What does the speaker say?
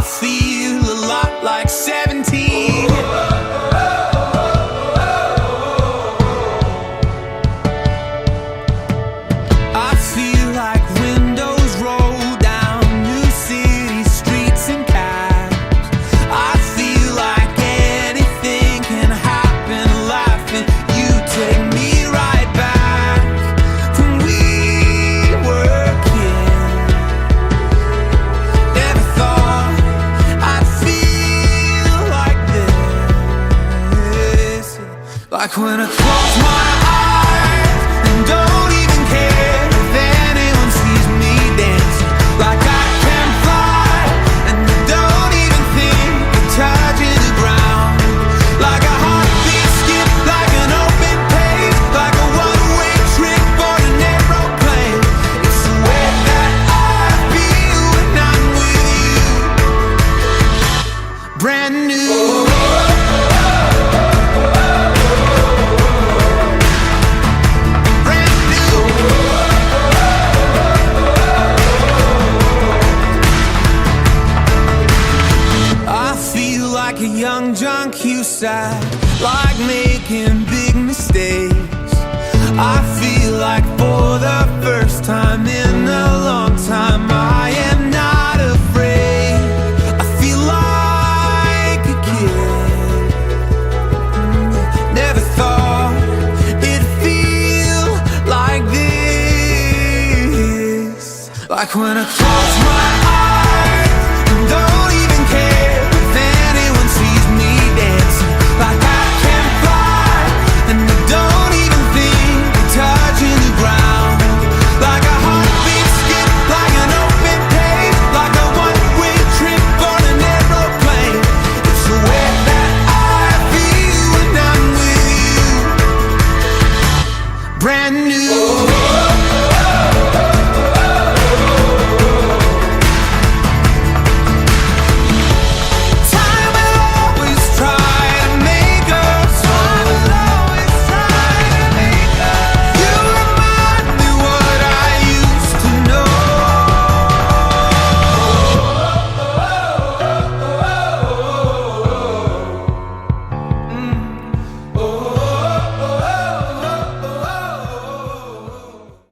feel a lot like 17. I feel like windows roll down new city streets and cabs. I feel like anything can happen, laughing. You take me right back when we were kids. Never thought I'd feel like this. Like when I close my eyes and don't even care if anyone sees me dancing. Like I can fly and I don't even think of touching the ground. Like a heartbeat skip, like an open page, like a one-way trip on an aeroplane. It's the way that I feel when I'm with you. Brand new. Brand new. I feel like a young John Cusack, like making big mistakes. I feel like for the first time in a long time I am not afraid. I feel like a kid. Never thought it'd feel like this. Like when I close my